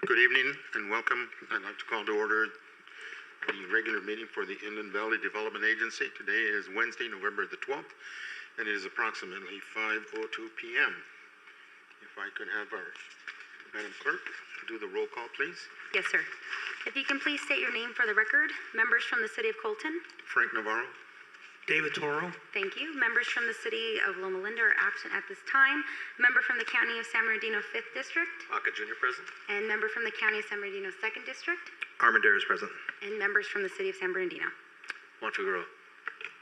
Good evening and welcome. I'd like to call to order the regular meeting for the Inland Valley Development Agency. Today is Wednesday, November the 12th, and it is approximately 5:02 p.m. If I could have our Madam Clerk do the roll call, please. Yes, sir. If you can please state your name for the record. Members from the City of Colton. Frank Navarro. David Toro. Thank you. Members from the City of Loma Linda are absent at this time. Member from the County of San Bernardino 5th District. Aka Jr. present. And member from the County of San Bernardino 2nd District. Armendariz is present. And members from the City of San Bernardino. Juan Figueroa.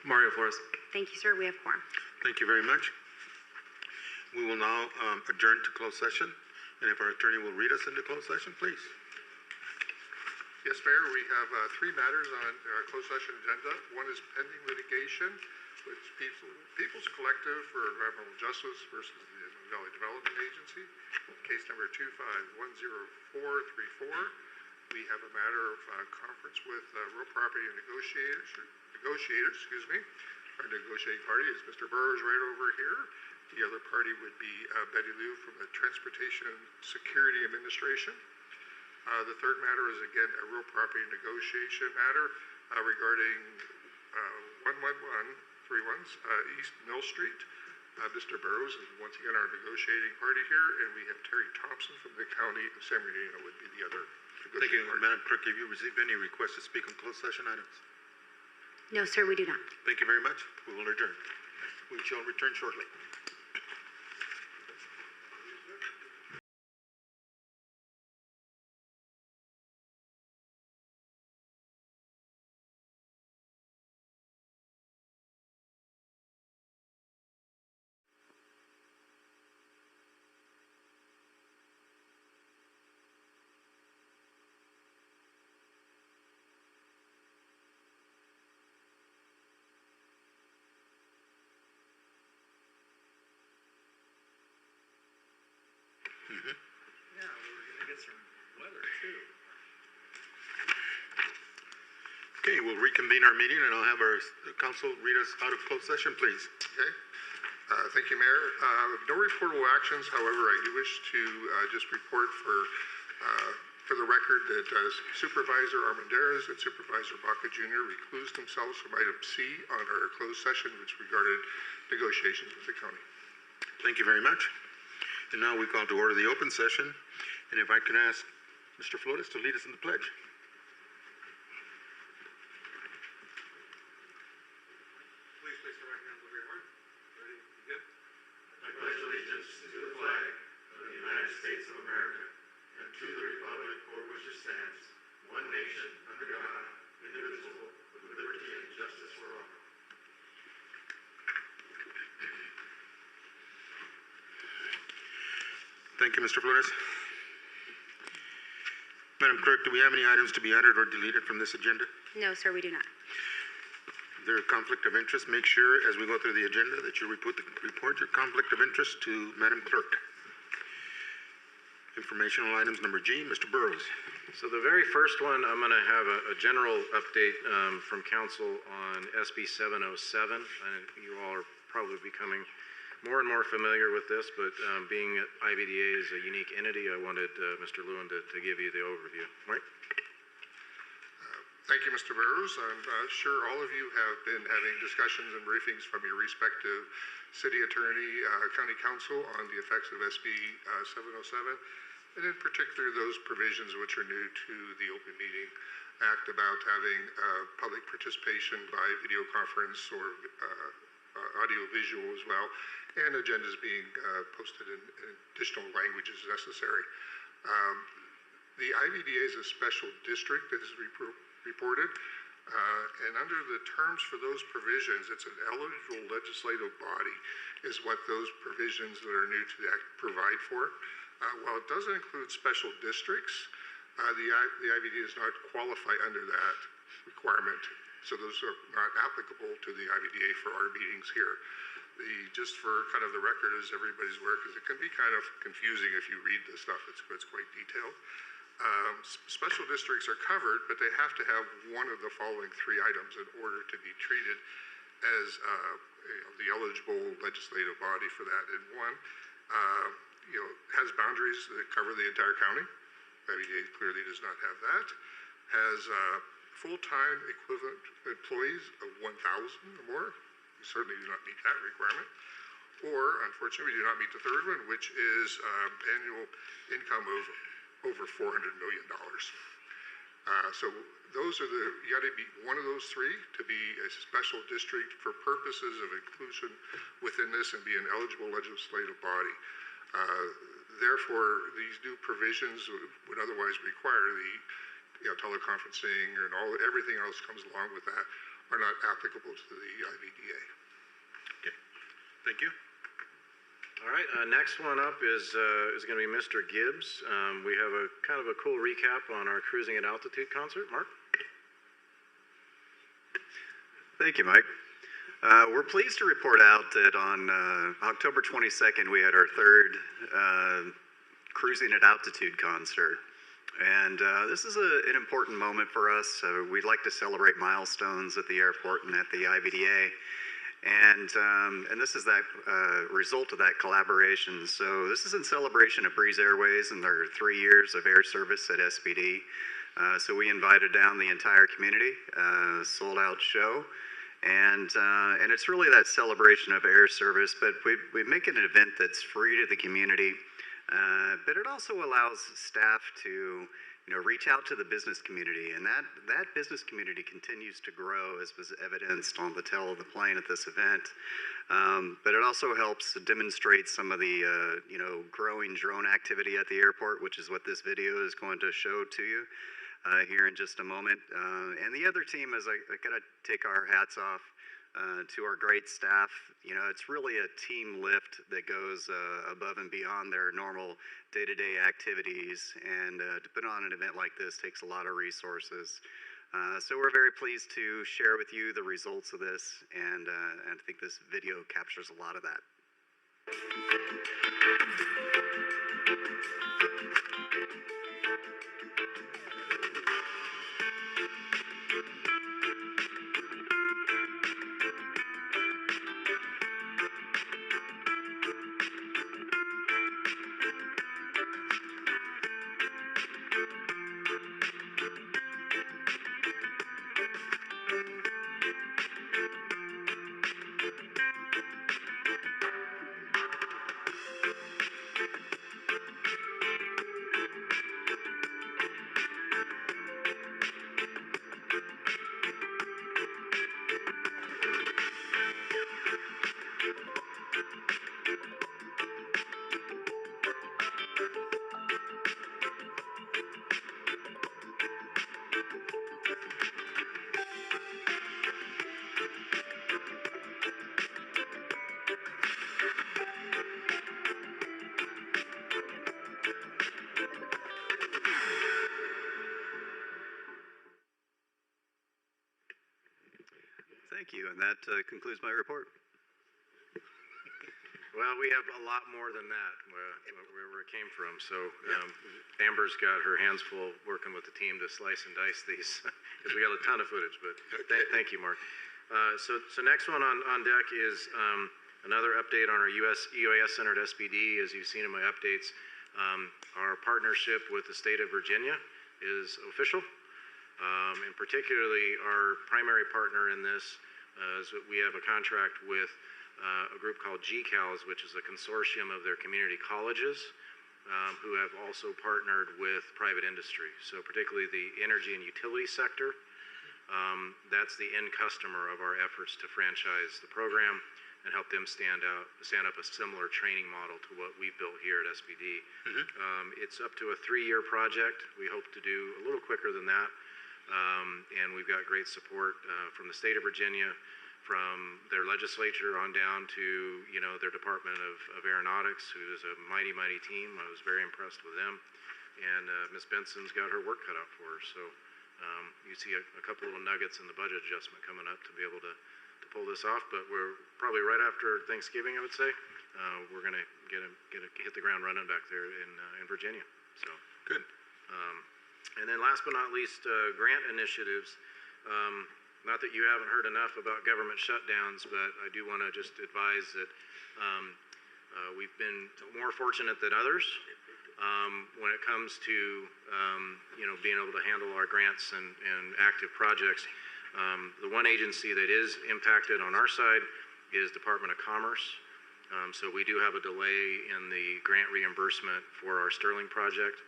Mario Flores. Thank you, sir. We have quorum. Thank you very much. We will now adjourn to closed session. And if our attorney will read us into closed session, please. Yes, Mayor, we have three matters on our closed session agenda. One is pending litigation, which People's Collective for Environmental Justice versus the Inland Valley Development Agency, case number 25-10434. We have a matter of conference with real property negotiators. Our negotiating party is Mr. Burrs right over here. The other party would be Betty Liu from the Transportation Security Administration. The third matter is, again, a real property negotiation matter regarding 11131 East Mill Street. Mr. Burrows is once again our negotiating party here, and we have Terry Thompson from the County of San Bernardino would be the other Thank you, party. Madam Clerk. Have you received any requests to speak on closed session items? No, sir, we do not. Thank you very much. We will adjourn. We shall return shortly. Yeah, we're going to get some weather too. Okay, we'll reconvene our meeting and I'll have our council read us out of closed session, please. Okay. Thank you, Mayor. No reportable actions. However, I do wish to just report for the record that Supervisor Armendariz and Supervisor Baca Jr. reclused themselves from item C on our closed session, which regarded negotiations with the county. Thank you very much. And now we call to order the open session. And if I can ask Mr. Flores to lead us in the pledge. Please place your right hand over your heart. Ready? Begin. I pledge allegiance to the flag of the United States of America and to the republic for which it stands, one nation, under God, indivisible, with liberty and justice for all. Thank you, Mr. Flores. Madam Clerk, do we have any items to be added or deleted from this agenda? No, sir, we do not. If there is a conflict of interest, make sure as we go through the agenda that you report your conflict of interest to Madam Clerk. Informational items number G, Mr. Burrows. So the very first one, I'm going to have a general update from Council on SB 707. And you all are probably becoming more and more familiar with this, but being IVDA is a unique entity, I wanted Mr. Lewin to give you the overview. Right? Thank you, Mr. Burrows. I'm sure all of you have been having discussions and briefings from your respective city attorney, county council on the effects of SB 707, and in particular those provisions which are new to the Open Meeting Act about having public participation by video conference or audio visual as well, and agendas being posted in additional languages necessary. The IVDA is a special district that is reported, and under the terms for those provisions, it's an eligible legislative body is what those provisions that are new to the Act provide for. While it doesn't include special districts, the IVDA does not qualify under that requirement. So those are not applicable to the IVDA for our meetings here. Just for kind of the record, as everybody's aware, because it can be kind of confusing if you read the stuff. It's quite detailed. Special districts are covered, but they have to have one of the following three items in order to be treated as the eligible legislative body for that. And one, has boundaries that cover the entire county. IVDA clearly does not have that. Has full-time equivalent employees of 1,000 or more. We certainly do not meet that requirement. Or, unfortunately, we do not meet the third one, which is annual income of over $400 million. So those are you got to be one of those three to be a special district for purposes of inclusion within this and be an eligible legislative body. Therefore, these new provisions would otherwise require the teleconferencing and everything else comes along with that are not applicable to the IVDA. Okay, thank you. All right, next one up is going to be Mr. Gibbs. We have a kind of a cool recap on our Cruising at Altitude concert. Mark? Thank you, Mike. We're pleased to report out that on October 22nd, we had our third Cruising at Altitude concert. And this is an important moment for us. We'd like to celebrate milestones at the airport and at the IVDA. And this is that result of that collaboration. So this is in celebration of Breeze Airways and their 3 years of air service at SBD. So we invited down the entire community, sold out show. And it's really that celebration of air service, but we make it an event that's free to the community. But it also allows staff to reach out to the business community, and that business community continues to grow, as was evidenced on the tail of the plane at this event. But it also helps demonstrate some of the growing drone activity at the airport, which is what this video is going to show to you here in just a moment. And the other team is I gotta take our hats off to our great staff. It's really a team lift that goes above and beyond their normal day-to-day activities, and to put on an event like this takes a lot of resources. So we're very pleased to share with you the results of this, and I think this video captures a lot of that. Thank you, and that concludes my report. Well, we have a lot more than that where it came from. So Amber's got her hands full working with the team to slice and dice these because we got a ton of footage. But thank you, Mark. So next one on deck is another update on our UAS Center at SBD. As you've seen in my updates, our partnership with the state of Virginia is official. And particularly our primary partner in this is we have a contract with a group called GCALS, which is a consortium of their community colleges who have also partnered with private industry. So particularly the energy and utility sector, that's the end customer of our efforts to franchise the program and help them stand up a similar training model to what we've built here at SBD. It's up to a 3-year project. We hope to do a little quicker than that. And we've got great support from the state of Virginia, from their legislature on down to their Department of Aeronautics, who is a mighty team. I was very impressed with them, and Ms. Benson's got her work cut out for her. So you see a couple little nuggets in the budget adjustment coming up to be able to pull this off. But we're probably right after Thanksgiving, I would say. We're going to hit the ground running back there in Virginia. So good. And then last but not least, grant initiatives. Not that you haven't heard enough about government shutdowns, but I do want to just advise that we've been more fortunate than others when it comes to, being able to handle our grants and active projects. The one agency that is impacted on our side is Department of Commerce. So we do have a delay in the grant reimbursement for our Sterling project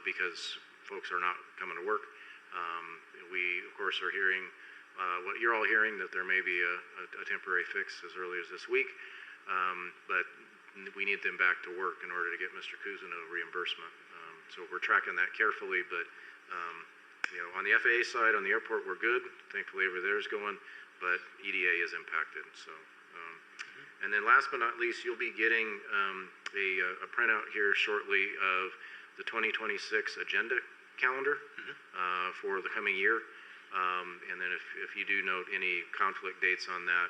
because folks are not coming to work. We, of course, are hearing what you're all hearing, that there may be a temporary fix as early as this week, but we need them back to work in order to get Mr. Cousin a reimbursement. So we're tracking that carefully, but on the FAA side, on the airport, we're good. Thankfully, over there is going, but EDA is impacted. So, and then last but not least, you'll be getting a printout here shortly of the 2026 agenda calendar for the coming year. And then if you do note any conflict dates on that,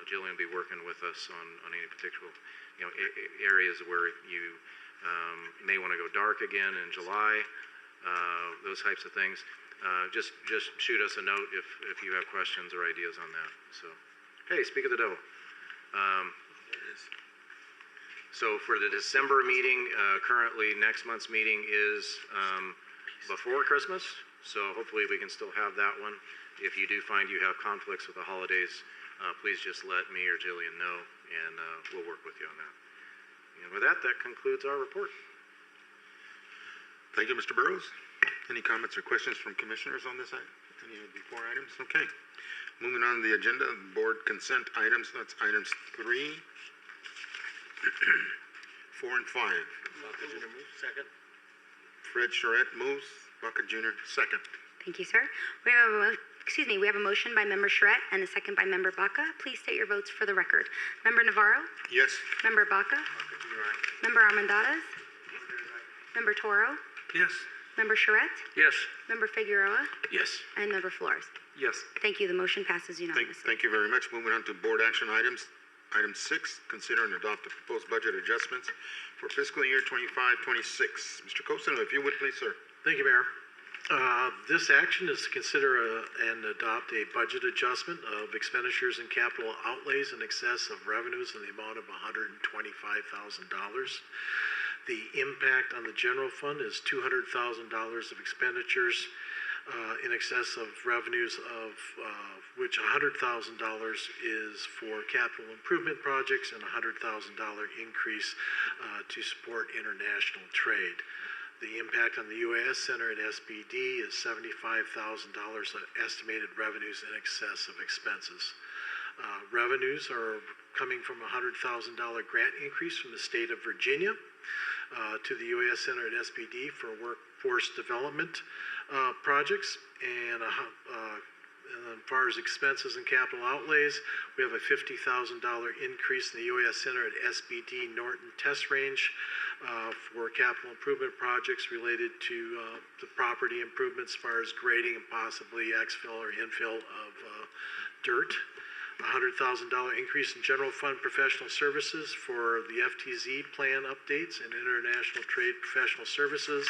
Jillian will be working with us on any particular, areas where you may want to go dark again in July, those types of things. Just shoot us a note if you have questions or ideas on that. So, hey, speak of the devil. So for the December meeting, currently next month's meeting is before Christmas. So hopefully we can still have that one. If you do find you have conflicts with the holidays, please just let me or Jillian know, and we'll work with you on that. And with that, that concludes our report. Thank you, Mr. Burrows. Any comments or questions from commissioners on this item? Any of the 4 items? Okay. Moving on to the agenda, board consent items. That's items 3, 4, and 5. Baca Jr. moves. Second. Fred Charette moves. Baca Jr. second. Thank you, sir. We have a motion by Member Charette and a second by Member Baca. Please state your votes for the record. Member Navarro? Yes. Member Baca? Member Armendariz? Member Toro? Yes. Member Charette? Yes. Member Figueroa? Yes. And Member Flores? Yes. Thank you. The motion passes unanimously. Thank you very much. Moving on to board action items. Item 6, consider and adopt the proposed budget adjustments for fiscal year 25-26. Mr. Costello, if you would please, sir. Thank you, Mayor. This action is to consider and adopt a budget adjustment of expenditures and capital outlays in excess of revenues in the amount of $125,000. The impact on the general fund is $200,000 of expenditures in excess of revenues, of which $100,000 is for capital improvement projects and a $100,000 increase to support international trade. The impact on the UAS Center at SBD is $75,000 of estimated revenues in excess of expenses. Revenues are coming from a $100,000 grant increase from the state of Virginia to the UAS Center at SBD for workforce development projects. And as far as expenses and capital outlays, we have a $50,000 increase in the UAS Center at SBD Norton Test Range for capital improvement projects related to the property improvements as far as grading and possibly exfill or infill of dirt. A $100,000 increase in general fund professional services for the FTZ plan updates and international trade professional services.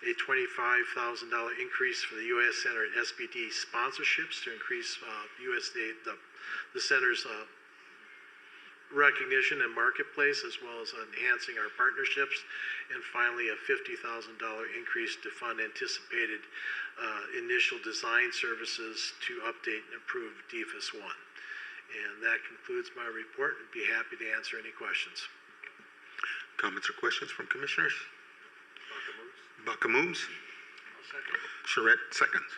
A $25,000 increase for the U.S. Center at SBD sponsorships to increase the center's recognition and marketplace, as well as enhancing our partnerships. And finally, a $50,000 increase to fund anticipated initial design services to update and improve DFAS 1. And that concludes my report, and be happy to answer any questions. Comments or questions from commissioners? Baca moves. Charette seconds.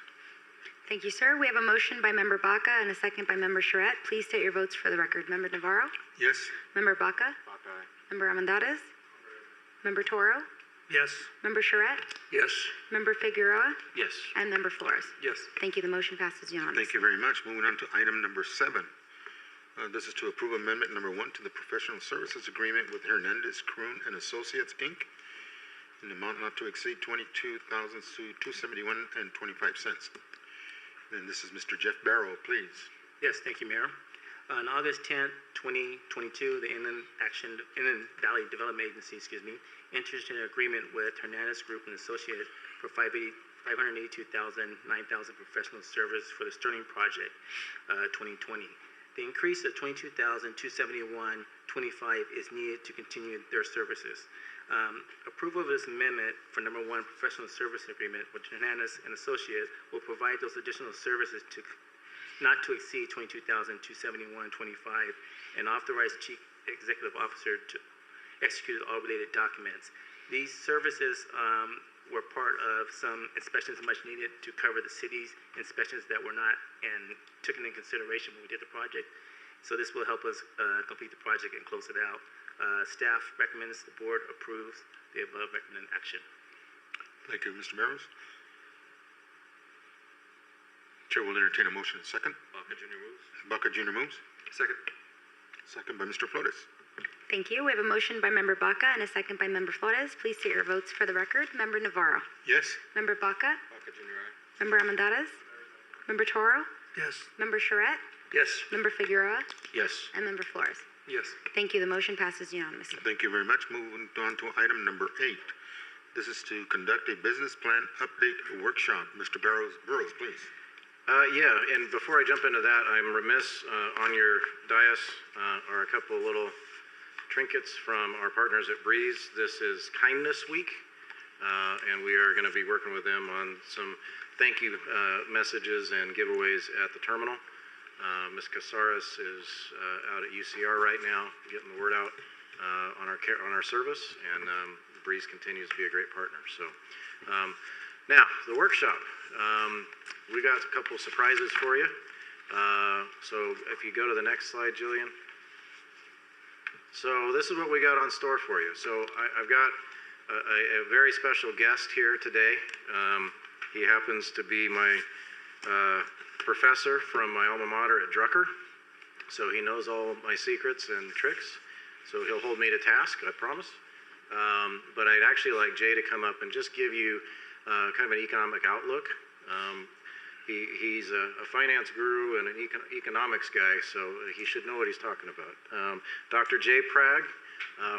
Thank you, sir. We have a motion by Member Baca and a second by Member Charette. Please state your votes for the record. Member Navarro? Yes. Member Baca? Member Armendariz? Member Toro? Yes. Member Charette? Yes. Member Figueroa? Yes. And Member Flores? Yes. Thank you. The motion passes unanimously. Thank you very much. Moving on to item number 7. This is to approve amendment number 1 to the professional services agreement with Hernandez, Kroon and Associates, Inc. in the amount not to exceed $22,271.25. And this is Mr. Jeff Barrow, please. Yes, thank you, Mayor. On August 10th, 2022, the Inland Valley Development Agency, entered into an agreement with Hernandez Group and Associates for $582,009 professional service for the Sterling Project 2020. The increase of $22,271.25 is needed to continue their services. Approval of this amendment for number one, professional service agreement with Hernandez and Associates will provide those additional services to not to exceed $22,271.25 and authorize Chief Executive Officer to execute all related documents. These services were part of some inspections much needed to cover the city's inspections that were not and taken into consideration when we did the project. So this will help us complete the project and close it out. Staff recommends the board approves the above recommended action. Thank you, Mr. Barrows. Chair will entertain a motion. Second. Baca Jr. moves. Baca Jr. moves. Second. Second by Mr. Flores. Thank you. We have a motion by Member Baca and a second by Member Flores. Please state your votes for the record. Member Navarro. Yes. Member Baca. Baca Jr. aye. Member Almendarez. Member Toro. Yes. Member Charette. Yes. Member Figueroa. Yes. And Member Flores. Yes. Thank you. The motion passes unanimously. Thank you very much. Moving on to item number 8. This is to conduct a business plan update workshop. Mr. Barrows, please. Yeah, and before I jump into that, I'm remiss, on your dais are a couple of little trinkets from our partners at Breeze. This is Kindness Week, and we are going to be working with them on some thank you messages and giveaways at the terminal. Ms. Casares is out at UCR right now, getting the word out on our service, and Breeze continues to be a great partner. So, now the workshop. We got a couple surprises for you. So if you go to the next slide, Jillian. So this is what we got on store for you. So I've got a very special guest here today. He happens to be my professor from my alma mater at Drucker. So he knows all my secrets and tricks. So he'll hold me to task, I promise. But I'd actually like Jay to come up and just give you kind of an economic outlook. He's a finance guru and an economics guy, so he should know what he's talking about. Dr. Jay Prag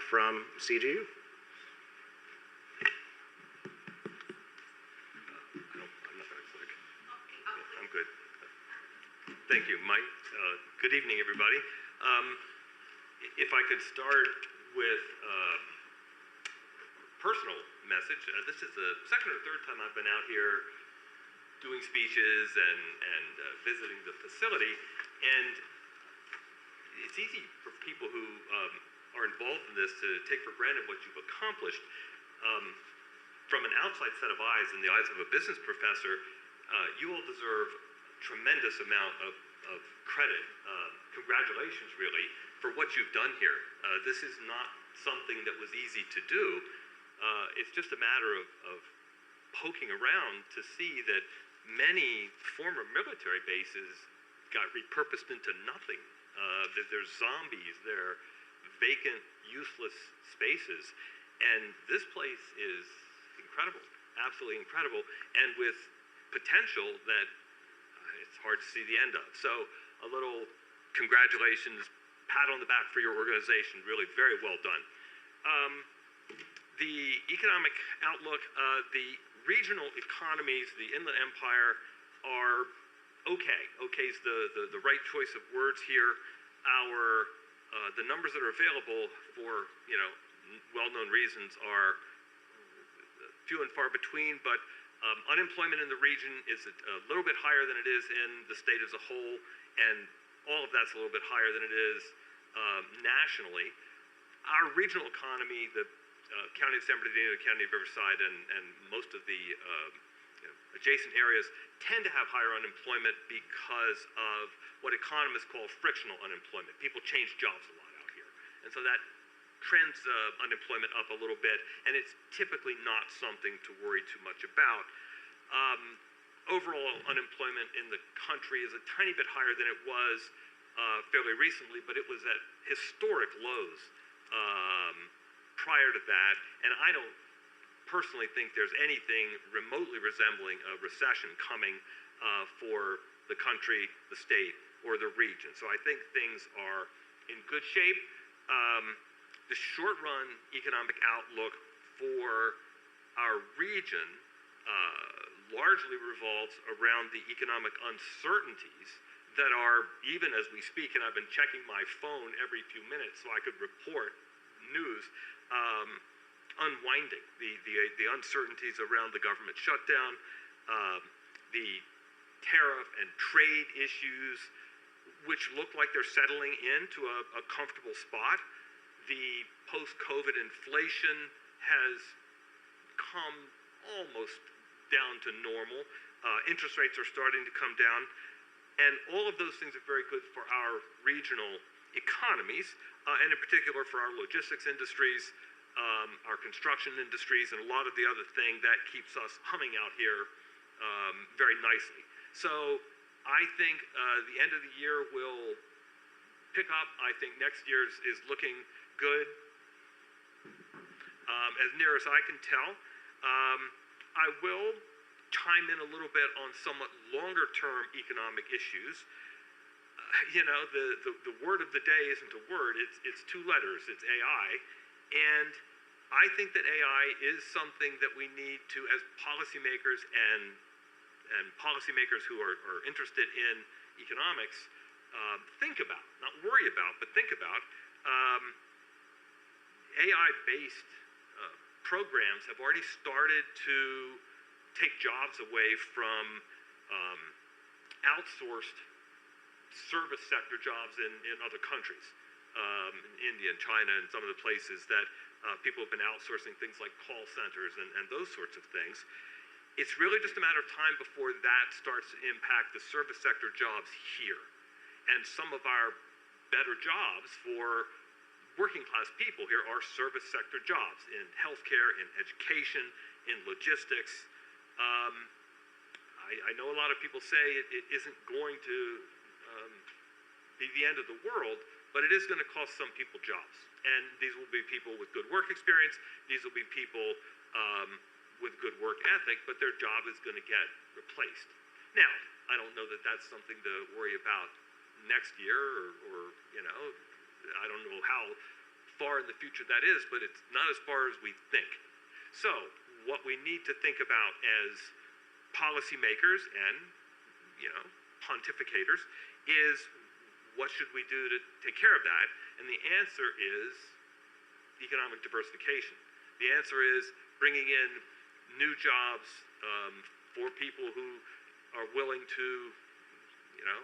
from CGU. I'm good. Thank you, Mike. Good evening, everybody. If I could start with personal message. This is the second or third time I've been out here doing speeches and visiting the facility, and it's easy for people who are involved in this to take for granted what you've accomplished. From an outside set of eyes, in the eyes of a business professor, you all deserve a tremendous amount of credit. Congratulations, really, for what you've done here. This is not something that was easy to do. It's just a matter of poking around to see that many former military bases got repurposed into nothing. There's zombies, they're vacant, useless spaces. And this place is incredible, absolutely incredible, and with potential that it's hard to see the end of. So a little congratulations, pat on the back for your organization, really very well done. The economic outlook, the regional economies, the Inland Empire are okay. Okay is the right choice of words here. The numbers that are available for, well-known reasons are few and far between, but unemployment in the region is a little bit higher than it is in the state as a whole, and all of that's a little bit higher than it is nationally. Our regional economy, the County of San Bernardino, County of Riverside, and most of the adjacent areas tend to have higher unemployment because of what economists call frictional unemployment. People change jobs a lot out here. And so that trends unemployment up a little bit, and it's typically not something to worry too much about. Overall unemployment in the country is a tiny bit higher than it was fairly recently, but it was at historic lows prior to that, and I don't personally think there's anything remotely resembling a recession coming for the country, the state, or the region. So I think things are in good shape. The short-run economic outlook for our region largely revolves around the economic uncertainties that are, even as we speak, and I've been checking my phone every few minutes so I could report news, unwinding, the uncertainties around the government shutdown, the tariff and trade issues, which look like they're settling into a comfortable spot. The post-COVID inflation has come almost down to normal. Interest rates are starting to come down. And all of those things are very good for our regional economies, and in particular for our logistics industries, our construction industries, and a lot of the other thing that keeps us humming out here very nicely. So I think the end of the year will pick up. I think next year's is looking good. As near as I can tell, I will chime in a little bit on somewhat longer term economic issues. You know, the word of the day isn't a word, it's two letters, it's AI. And I think that AI is something that we need to, as policymakers and policymakers who are interested in economics, think about, not worry about, but think about. AI-based programs have already started to take jobs away from outsourced service sector jobs in other countries, in India and China and some of the places that people have been outsourcing things like call centers and those sorts of things. It's really just a matter of time before that starts to impact the service sector jobs here. And some of our better jobs for working class people here are service sector jobs in healthcare, in education, in logistics. I know a lot of people say it isn't going to be the end of the world, but it is going to cost some people jobs. And these will be people with good work experience. These will be people with good work ethic, but their job is going to get replaced. Now, I don't know that that's something to worry about next year or you know, I don't know how far in the future that is, but it's not as far as we think. So what we need to think about as policymakers and, you know, pontificators is what should we do to take care of that? And the answer is economic diversification. The answer is bringing in new jobs for people who are willing to, you know,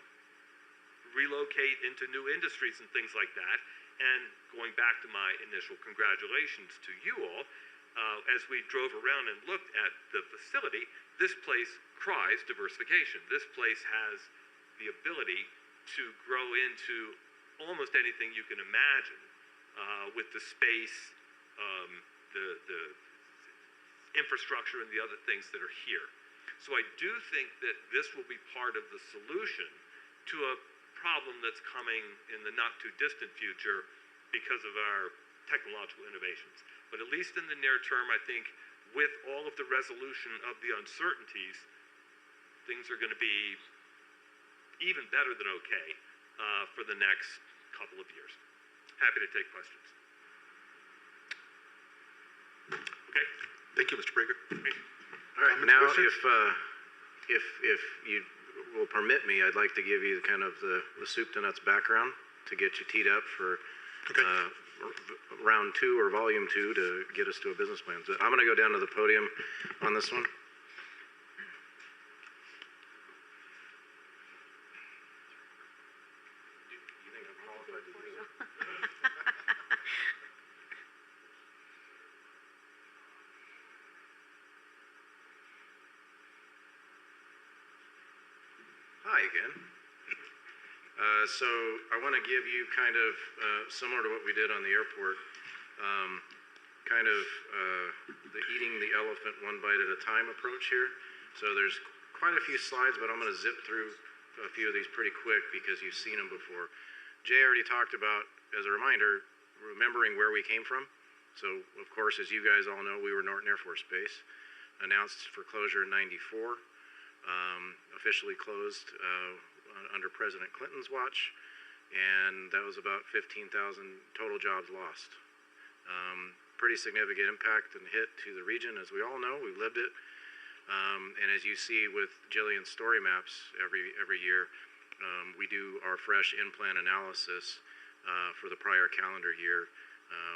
relocate into new industries and things like that. And going back to my initial congratulations to you all, as we drove around and looked at the facility, this place cries diversification. This place has the ability to grow into almost anything you can imagine with the space, the infrastructure, and the other things that are here. So I do think that this will be part of the solution to a problem that's coming in the not too distant future because of our technological innovations. But at least in the near term, I think with all of the resolution of the uncertainties, things are going to be even better than okay for the next couple of years. Happy to take questions. Okay. Thank you, Mr. Prager. All right, now if you will permit me, I'd like to give you kind of the soup to nuts background to get you teed up for round 2 or volume 2 to get us to a business plan. So I'm going to go down to the podium on this one. Hi again. So I want to give you kind of similar to what we did on the airport, kind of the eating the elephant one bite at a time approach here. So there's quite a few slides, but I'm going to zip through a few of these pretty quick because you've seen them before. Jay already talked about, as a reminder, remembering where we came from. So of course, as you guys all know, we were Norton Air Force Base, announced for closure in '94. Officially closed under President Clinton's watch, and that was about 15,000 total jobs lost. Pretty significant impact and hit to the region, as we all know. We lived it, and as you see with Jillian's story maps every year, we do our fresh in-plan analysis for the prior calendar year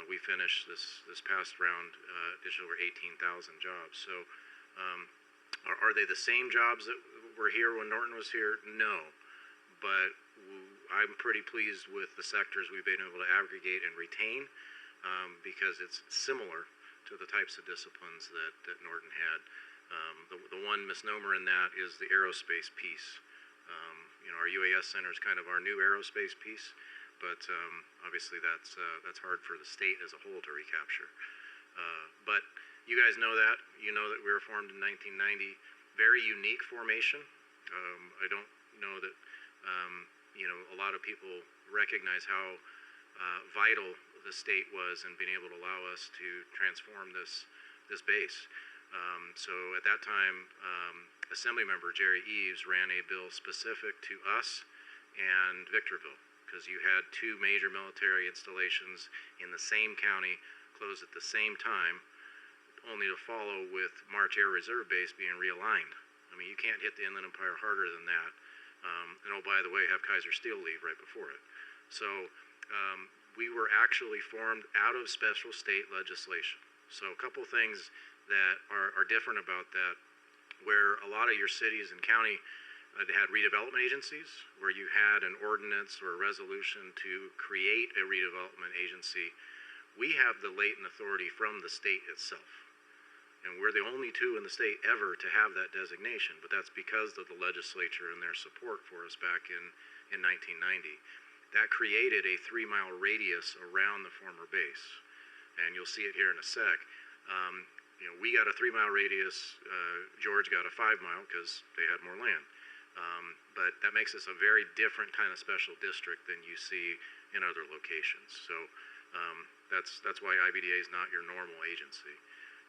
We finished this past round just over 18,000 jobs. So are they the same jobs that were here when Norton was here? No. But I'm pretty pleased with the sectors we've been able to aggregate and retain because it's similar to the types of disciplines that Norton had. The one misnomer in that is the aerospace piece. Our UAS Center is kind of our new aerospace piece, but obviously that's hard for the state as a whole to recapture. But you guys know that. You know that we were formed in 1990. Very unique formation. I don't know that a lot of people recognize how vital the state was in being able to allow us to transform this base. So at that time, Assemblymember Jerry Eves ran a bill specific to us and Victorville, because you had two major military installations in the same county closed at the same time, only to follow with March Air Reserve Base being realigned. I mean, you can't hit the Inland Empire harder than that. And oh, by the way, have Kaiser Steel leave right before it. So we were actually formed out of special state legislation. So a couple things that are different about that, where a lot of your cities and county had redevelopment agencies, where you had an ordinance or a resolution to create a redevelopment agency. We have the latent authority from the state itself. And we're the only two in the state ever to have that designation, but that's because of the legislature and their support for us back in 1990. That created a 3-mile radius around the former base. And you'll see it here in a sec. We got a 3-mile radius, George got a 5-mile because they had more land. But that makes us a very different kind of special district than you see in other locations. So that's why IVDA is not your normal agency.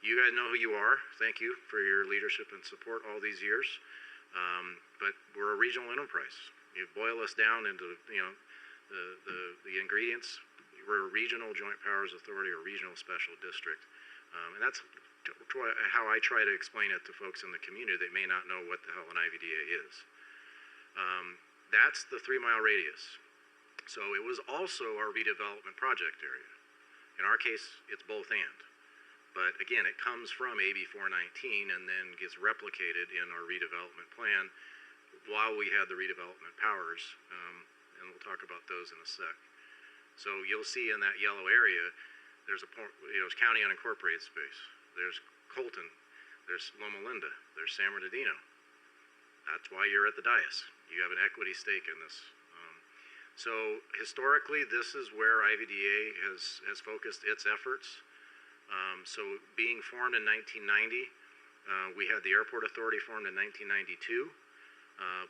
You guys know who you are. Thank you for your leadership and support all these years. But we're a regional enterprise. You boil us down into the ingredients. We're a regional joint powers authority or regional special district. And that's how I try to explain it to folks in the community that may not know what the hell an IVDA is. That's the 3-mile radius. So it was also our redevelopment project area. In our case, it's both and. But again, it comes from AB 419 and then gets replicated in our redevelopment plan while we had the redevelopment powers. And we'll talk about those in a sec. So you'll see in that yellow area, there's county unincorporated space. There's Colton, there's Loma Linda, there's San Bernardino. That's why you're at the dais. You have an equity stake in this. So historically, this is where IVDA has focused its efforts. So being formed in 1990, we had the Airport Authority formed in 1992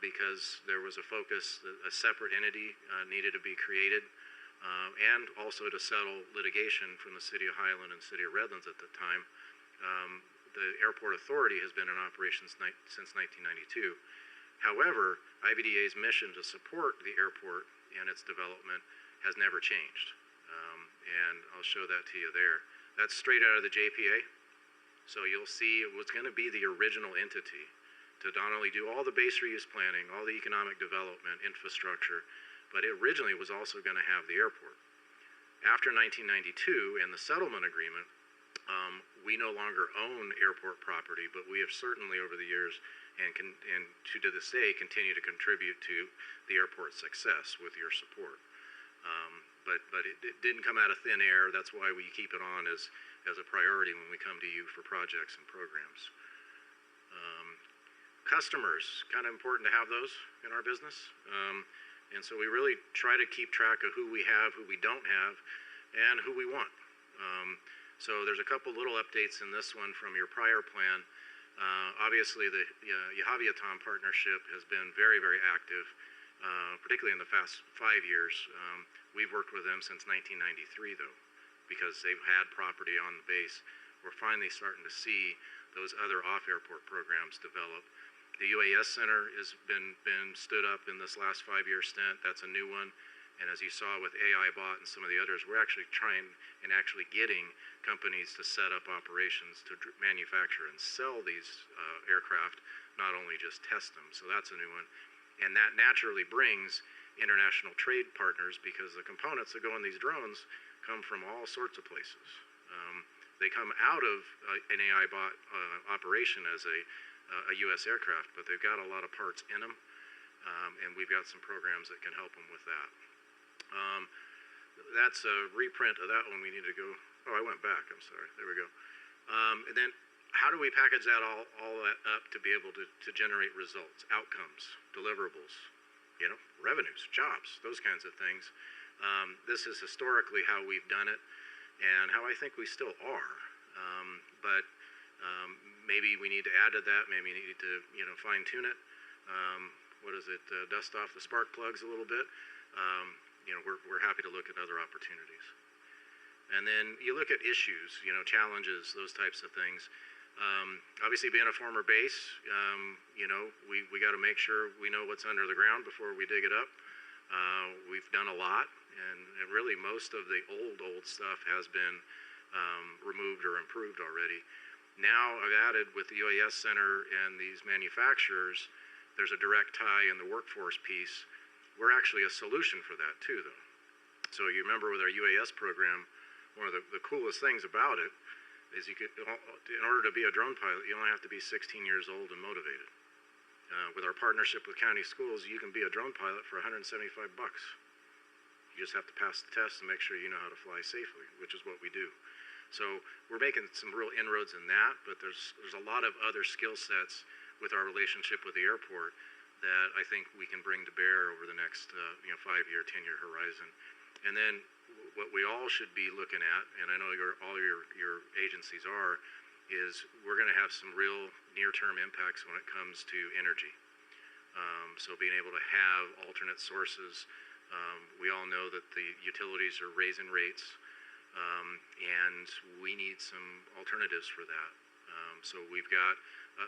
because there was a focus, a separate entity needed to be created. And also to settle litigation from the City of Highland and City of Redlands at the time. The Airport Authority has been in operation since 1992. However, IVDA's mission to support the airport and its development has never changed. And I'll show that to you there. That's straight out of the JPA. So you'll see it was going to be the original entity to not only do all the base reuse planning, all the economic development, infrastructure, but it originally was also going to have the airport. After 1992 and the settlement agreement, we no longer own airport property, but we have certainly over the years and to this day continue to contribute to the airport's success with your support. But it didn't come out of thin air. That's why we keep it on as a priority when we come to you for projects and programs. Customers, kind of important to have those in our business. And so we really try to keep track of who we have, who we don't have, and who we want. So there's a couple little updates in this one from your prior plan. Obviously, the Yahaviatom partnership has been very, very active, particularly in the past 5 years. We've worked with them since 1993, though, because they've had property on the base. We're finally starting to see those other off-airport programs develop. The UAS Center has been stood up in this last 5-year stint. That's a new one. And as you saw with AI Bot and some of the others, we're actually trying and actually getting companies to set up operations to manufacture and sell these aircraft, not only just test them. So that's a new one. And that naturally brings international trade partners because the components that go in these drones come from all sorts of places. They come out of an AI bot operation as a U.S. aircraft, but they've got a lot of parts in them, and we've got some programs that can help them with that. That's a reprint of that one. We need to go. Oh, I went back. I'm sorry. There we go. And then how do we package that all that up to be able to generate results, outcomes, deliverables, revenues, jobs, those kinds of things. This is historically how we've done it and how I think we still are. But maybe we need to add to that. Maybe we need to, fine tune it. What is it? Dust off the spark plugs a little bit. We're happy to look at other opportunities. And then you look at issues, challenges, those types of things. Obviously, being a former base, we got to make sure we know what's under the ground before we dig it up. We've done a lot, and really most of the old stuff has been removed or improved already. Now I've added with the UAS Center and these manufacturers, there's a direct tie in the workforce piece. We're actually a solution for that too, though. So you remember with our UAS program, one of the coolest things about it is in order to be a drone pilot, you only have to be 16 years old and motivated. With our partnership with county schools, you can be a drone pilot for $175. You just have to pass the test and make sure you know how to fly safely, which is what we do. So we're making some real inroads in that, but there's a lot of other skill sets with our relationship with the airport that I think we can bring to bear over the next 5-year, 10-year horizon. And then what we all should be looking at, and I know all your agencies are, is we're going to have some real near-term impacts when it comes to energy. So being able to have alternate sources. We all know that the utilities are raising rates, and we need some alternatives for that. So we've got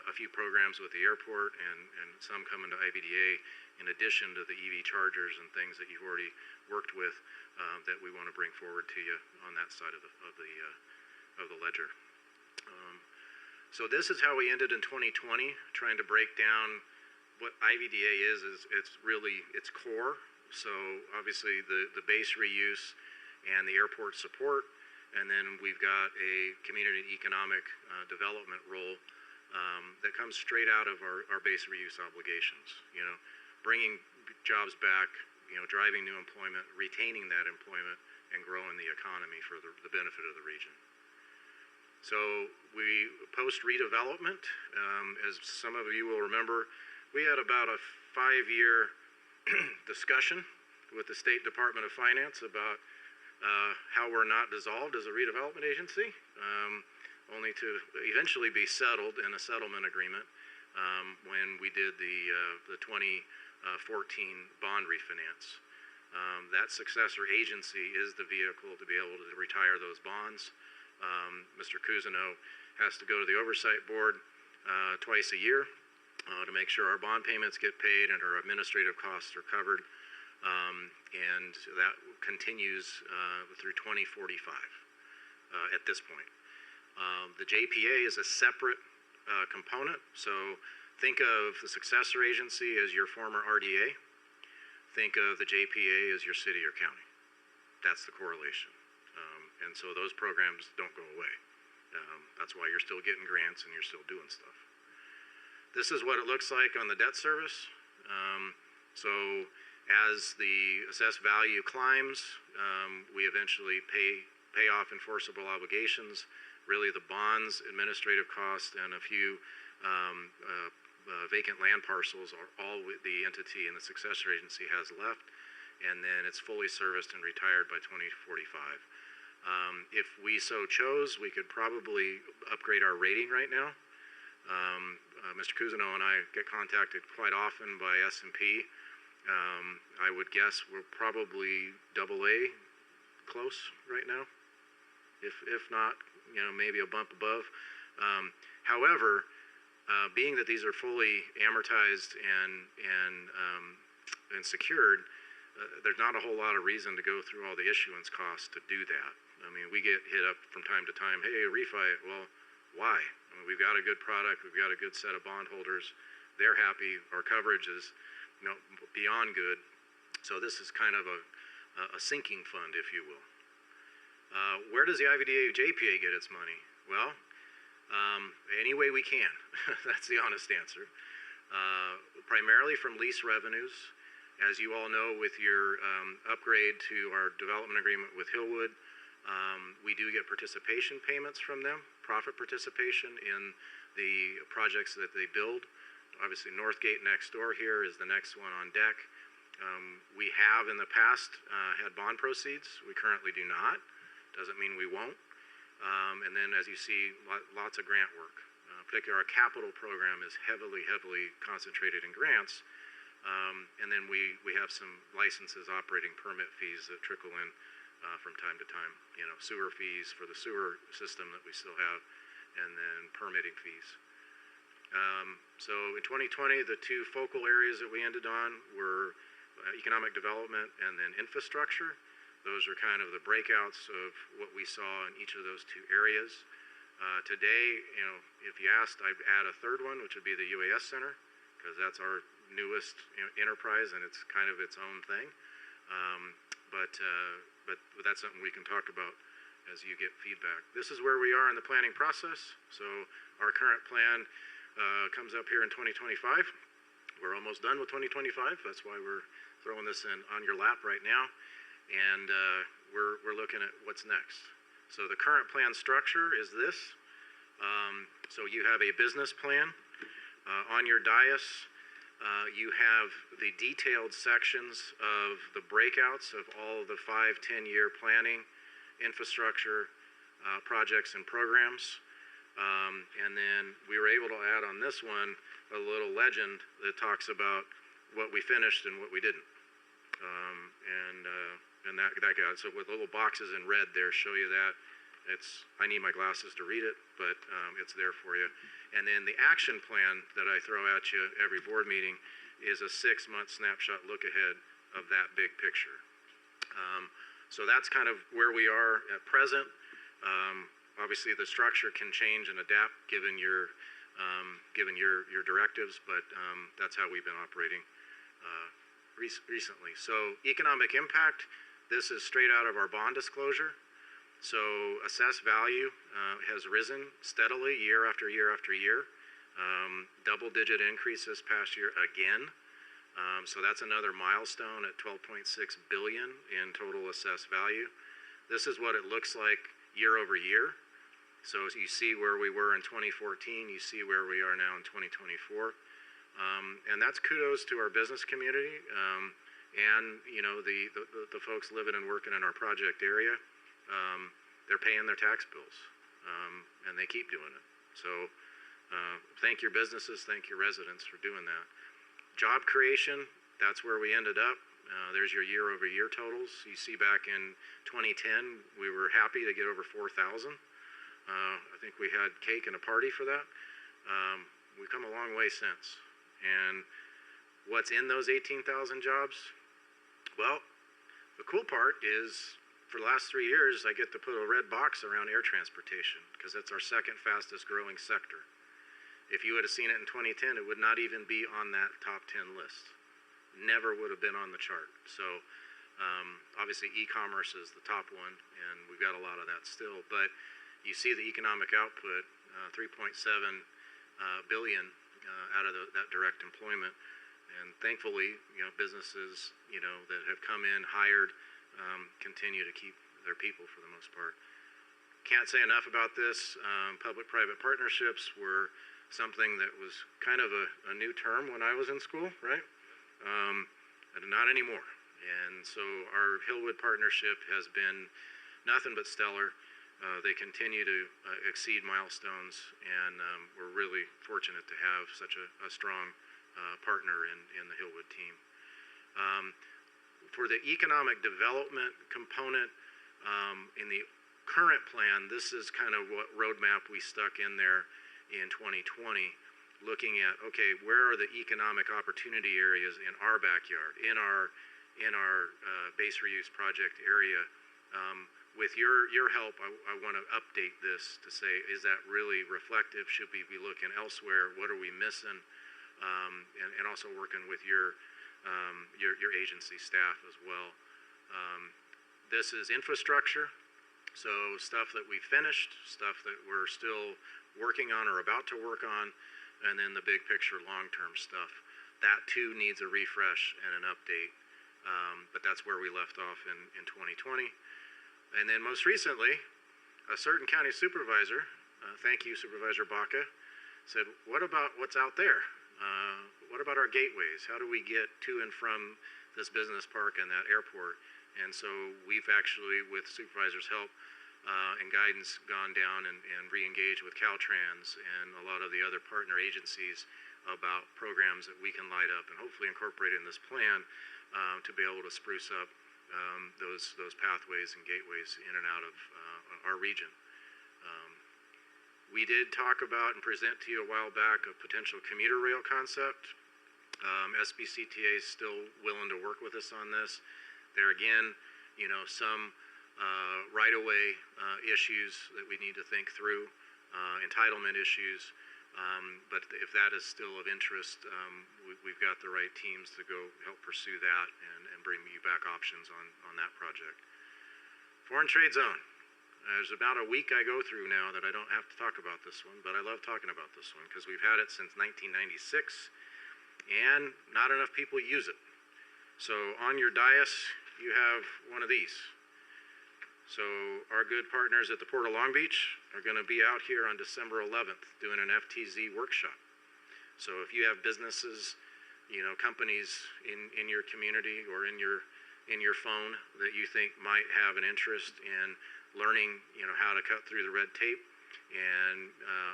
a few programs with the airport and some coming to IVDA in addition to the EV chargers and things that you've already worked with that we want to bring forward to you on that side of the ledger. So this is how we ended in 2020, trying to break down what IVDA is it's really its core. So obviously the base reuse and the airport support, and then we've got a community economic development role that comes straight out of our base reuse obligations. Bringing jobs back, driving new employment, retaining that employment, and growing the economy for the benefit of the region. So we post redevelopment, as some of you will remember, we had about a 5-year discussion with the State Department of Finance about how we're not dissolved as a redevelopment agency, only to eventually be settled in a settlement agreement when we did the 2014 bond refinance. That successor agency is the vehicle to be able to retire those bonds. Mr. Cousineau has to go to the oversight board twice a year to make sure our bond payments get paid and our administrative costs are covered. And that continues through 2045 at this point. The JPA is a separate component. So think of the successor agency as your former RDA. Think of the JPA as your city or county. That's the correlation. And so those programs don't go away. That's why you're still getting grants and you're still doing stuff. This is what it looks like on the debt service. So as the assessed value climbs, we eventually pay off enforceable obligations. Really the bonds, administrative costs, and a few vacant land parcels are all the entity and the successor agency has left. And then it's fully serviced and retired by 2045. If we so chose, we could probably upgrade our rating right now. Mr. Cousineau and I get contacted quite often by S&P. I would guess we're probably AA close right now. If not, maybe a bump above. However, being that these are fully amortized and secured, there's not a whole lot of reason to go through all the issuance costs to do that. I mean, we get hit up from time to time, hey, refi it. Well, why? I mean, we've got a good product. We've got a good set of bondholders. They're happy. Our coverage is beyond good. So this is kind of a sinking fund, if you will. Where does the IVDA JPA get its money? Well, any way we can. That's the honest answer. Primarily from lease revenues. As you all know, with your upgrade to our development agreement with Hillwood, we do get participation payments from them, profit participation in the projects that they build. Obviously, Northgate next door here is the next one on deck. We have in the past had bond proceeds. We currently do not. Doesn't mean we won't. And then, as you see, lots of grant work. Particularly our capital program is heavily concentrated in grants. And then we have some licenses, operating permit fees that trickle in from time to time. You know, sewer fees for the sewer system that we still have, and then permitting fees. So in 2020, the two focal areas that we ended on were economic development and then infrastructure. Those are kind of the breakouts of what we saw in each of those two areas. Today, you know, if you asked, I'd add a third one, which would be the UAS Center, because that's our newest enterprise and it's kind of its own thing. But that's something we can talk about as you get feedback. This is where we are in the planning process. So our current plan comes up here in 2025. We're almost done with 2025. That's why we're throwing this in on your lap right now. And we're looking at what's next. So the current plan structure is this. So you have a business plan. On your dais, you have the detailed sections of the breakouts of all of the 5-10-year planning, infrastructure, projects and programs. And then we were able to add on this one a little legend that talks about what we finished and what we didn't. And that got, so with little boxes in red there show you that. I need my glasses to read it, but it's there for you. And then the action plan that I throw at you every board meeting is a 6-month snapshot look ahead of that big picture. So that's kind of where we are at present. Obviously the structure can change and adapt given your directives, but that's how we've been operating recently. So economic impact, this is straight out of our bond disclosure. So assessed value has risen steadily year after year after year. Double-digit increase this past year again. So that's another milestone at $12.6 billion in total assessed value. This is what it looks like year over year. So as you see where we were in 2014, you see where we are now in 2024. And that's kudos to our business community and you know the folks living and working in our project area. They're paying their tax bills, and they keep doing it. So thank your businesses, thank your residents for doing that. Job creation, that's where we ended up. There's your year over year totals. You see back in 2010, we were happy to get over 4,000. I think we had cake and a party for that. We've come a long way since. And what's in those 18,000 jobs? Well, the cool part is for the last 3 years, I get to put a red box around air transportation because that's our second fastest growing sector. If you would have seen it in 2010, it would not even be on that top 10 list. Never would have been on the chart. So obviously e-commerce is the top one, and we've got a lot of that still. But you see the economic output, 3.7 billion out of that direct employment. And thankfully, you know, businesses, you know, that have come in, hired, continue to keep their people for the most part. Can't say enough about this. Public-private partnerships were something that was kind of a new term when I was in school, right? Not anymore. And so our Hillwood partnership has been nothing but stellar. They continue to exceed milestones, and we're really fortunate to have such a strong partner in the Hillwood team. For the economic development component in the current plan, this is kind of what roadmap we stuck in there in 2020, looking at, okay, where are the economic opportunity areas in our backyard, in our base reuse project area. With your help, I want to update this to say, is that really reflective? Should we be looking elsewhere? What are we missing? And also working with your agency staff as well. This is infrastructure. So stuff that we finished, stuff that we're still working on or about to work on, and then the big picture long-term stuff. That too needs a refresh and an update, but that's where we left off in 2020. And then most recently, a certain county supervisor, thank you Supervisor Baca, said, what about what's out there? What about our gateways? How do we get to and from this business park and that airport? And so we've actually, with supervisors' help and guidance, gone down and re-engaged with Caltrans and a lot of the other partner agencies about programs that we can light up and hopefully incorporate in this plan to be able to spruce up those pathways and gateways in and out of our region. We did talk about and present to you a while back a potential commuter rail concept. SBCTA is still willing to work with us on this. There again, you know, some right-of-way issues that we need to think through, entitlement issues, but if that is still of interest, we've got the right teams to go help pursue that and bring you back options on that project. Foreign trade zone. There's about a week I go through now that I don't have to talk about this one, but I love talking about this one because we've had it since 1996 and not enough people use it. So on your dais, you have one of these. So our good partners at the Port of Long Beach are going to be out here on December 11th doing an FTZ workshop. So if you have businesses, you know, companies in your community or in your phone that you think might have an interest in learning, you know, how to cut through the red tape and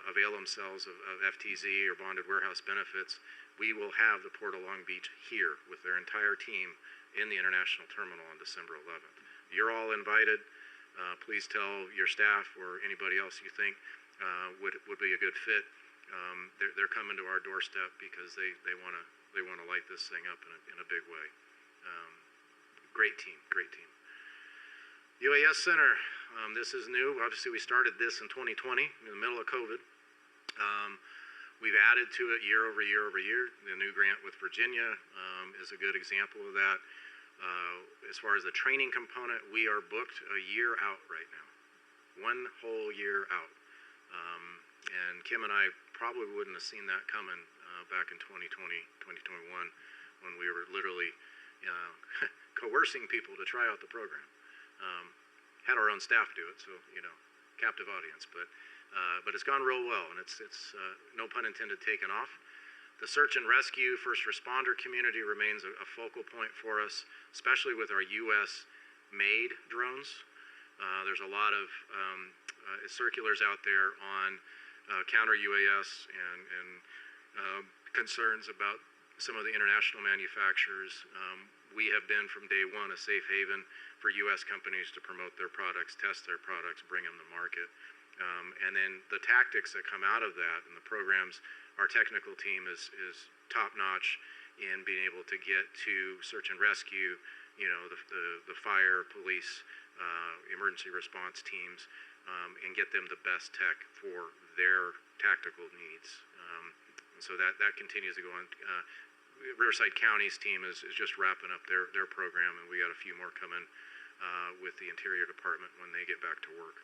avail themselves of FTZ or bonded warehouse benefits, we will have the Port of Long Beach here with their entire team in the International Terminal on December 11th. You're all invited. Please tell your staff or anybody else you think would be a good fit. They're coming to our doorstep because they want to light this thing up in a big way. Great team, great team. UAS Center, this is new. Obviously, we started this in 2020 in the middle of COVID. We've added to it year over year over year. The new grant with Virginia is a good example of that. As far as the training component, we are booked a year out right now. 1 whole year out. And Kim and I probably wouldn't have seen that coming back in 2020, 2021, when we were literally coercing people to try out the program. Had our own staff do it, so, you know, captive audience. But it's gone real well, and it's no pun intended, taken off. The search and rescue first responder community remains a focal point for us, especially with our U.S.-made drones. There's a lot of circulars out there on counter UAS and concerns about some of the international manufacturers. We have been from day one a safe haven for U.S. companies to promote their products, test their products, bring them to market. And then the tactics that come out of that and the programs, our technical team is top-notch in being able to get to search and rescue, you know, the fire, police, emergency response teams, and get them the best tech for their tactical needs. And so that continues to go on. Riverside County's team is just wrapping up their program, and we got a few more coming with the Interior Department when they get back to work.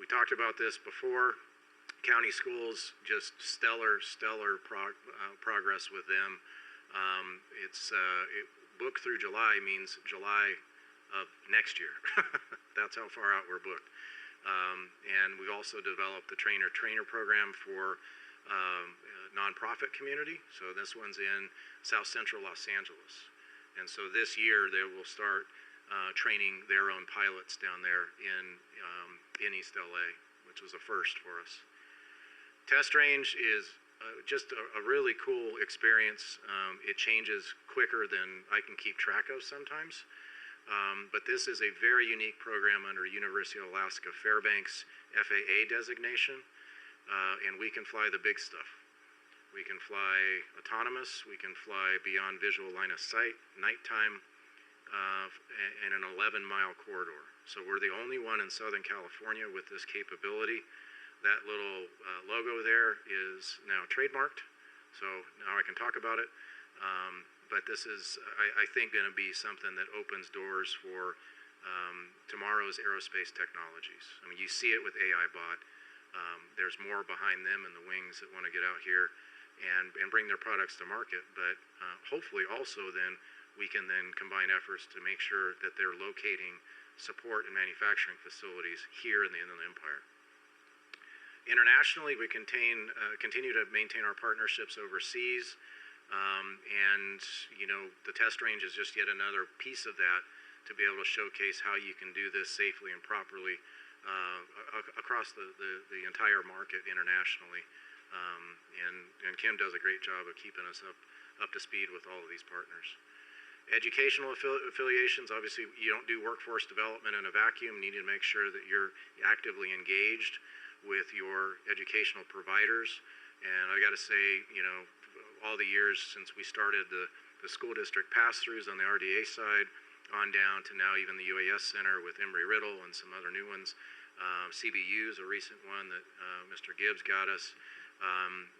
We talked about this before. County schools, just stellar progress with them. Booked through July means July of next year. That's how far out we're booked. And we also developed the trainer program for nonprofit community. So this one's in South Central Los Angeles. And so this year they will start training their own pilots down there in East LA, which was a first for us. Test range is just a really cool experience. It changes quicker than I can keep track of sometimes. But this is a very unique program under University of Alaska Fairbanks FAA designation, and we can fly the big stuff. We can fly autonomous, we can fly beyond visual line of sight, nighttime, in an 11-mile corridor. So we're the only one in Southern California with this capability. That little logo there is now trademarked, so now I can talk about it. But this is, I think, going to be something that opens doors for tomorrow's aerospace technologies. I mean, you see it with AI bot. There's more behind them in the wings that want to get out here and bring their products to market. But hopefully also then we can then combine efforts to make sure that they're locating support and manufacturing facilities here in the Inland Empire. Internationally, we continue to maintain our partnerships overseas. And, you know, the test range is just yet another piece of that to be able to showcase how you can do this safely and properly across the entire market internationally. And Kim does a great job of keeping us up to speed with all of these partners. Educational affiliations, obviously you don't do workforce development in a vacuum. You need to make sure that you're actively engaged with your educational providers. And I got to say, you know, all the years since we started the school district pass-throughs on the RDA side, on down to now even the UAS Center with Embry-Riddle and some other new ones. CBU is a recent one that Mr. Gibbs got us.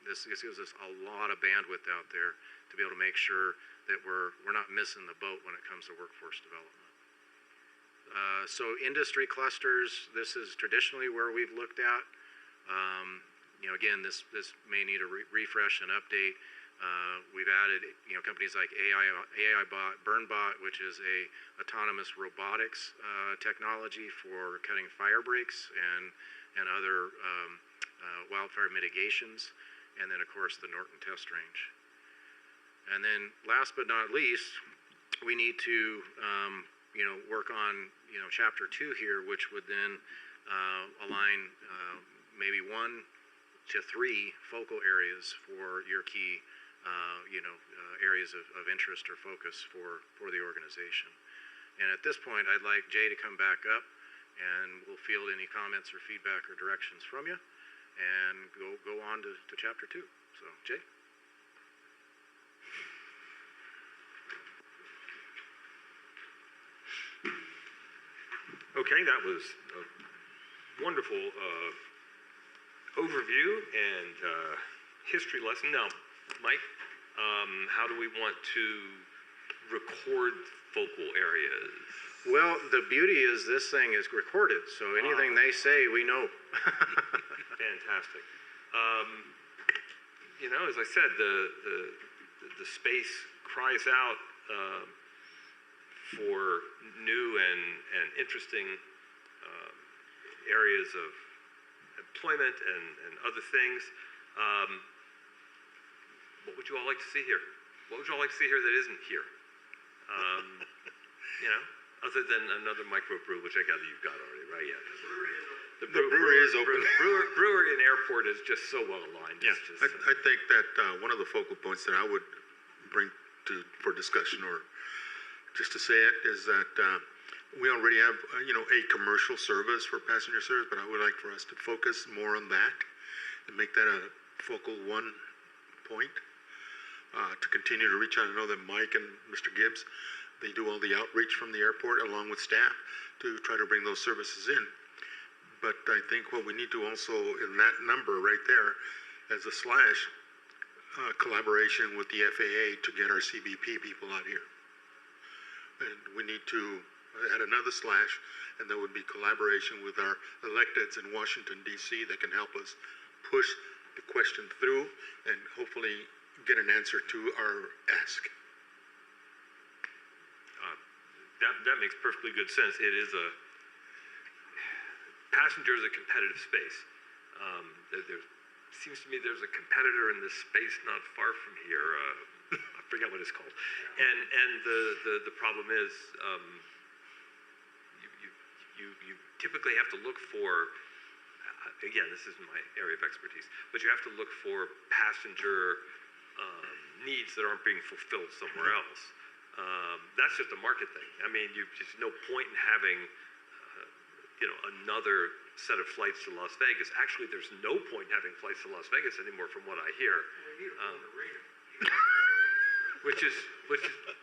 This gives us a lot of bandwidth out there to be able to make sure that we're not missing the boat when it comes to workforce development. So industry clusters, this is traditionally where we've looked at. You know, again, this may need a refresh and update. We've added, you know, companies like AIBot, BurnBot, which is a autonomous robotics technology for cutting fire breaks and other wildfire mitigations, and then of course the Norton test range. And then last but not least, we need to you know, work on, you know, chapter 2 here, which would then align maybe 1 to 3 focal areas for your key you know, areas of interest or focus for the organization. And at this point, I'd like Jay to come back up, and we'll field any comments or feedback or directions from you, and go on to chapter 2. So, Jay. Okay, that was a wonderful overview and history lesson. Now, Mike, how do we want to record focal areas? Well, the beauty is this thing is recorded, so anything they say, we know. Fantastic. You know, as I said, the space cries out for new and interesting areas of employment and other things. What would you all like to see here? What would you all like to see here that isn't here? You know, other than another microbrew, which I gather you've got already, right? Yeah. The brewery is open. Brewery and airport is just so well aligned. Yeah, I think that one of the focal points that I would bring for discussion, or just to say it, is that we already have you know, a commercial service for passenger service, but I would like for us to focus more on that and make that a focal one point to continue to reach out. I know that Mike and Mr. Gibbs, they do all the outreach from the airport along with staff to try to bring those services in. But I think what we need to also, in that number right there, as a slash, collaboration with the FAA to get our CBP people out here. And we need to add another slash, and that would be collaboration with our electeds in Washington, D.C. that can help us push the question through and hopefully get an answer to our ask. That makes perfectly good sense. It is passenger is a competitive space. There seems to me there's a competitor in this space not far from here. I forget what it's called. And the problem is you typically have to look for, again, this isn't my area of expertise, but you have to look for passenger needs that aren't being fulfilled somewhere else. That's just a market thing. I mean, there's no point in having you know, another set of flights to Las Vegas. Actually, there's no point in having flights to Las Vegas anymore, from what I hear. Which is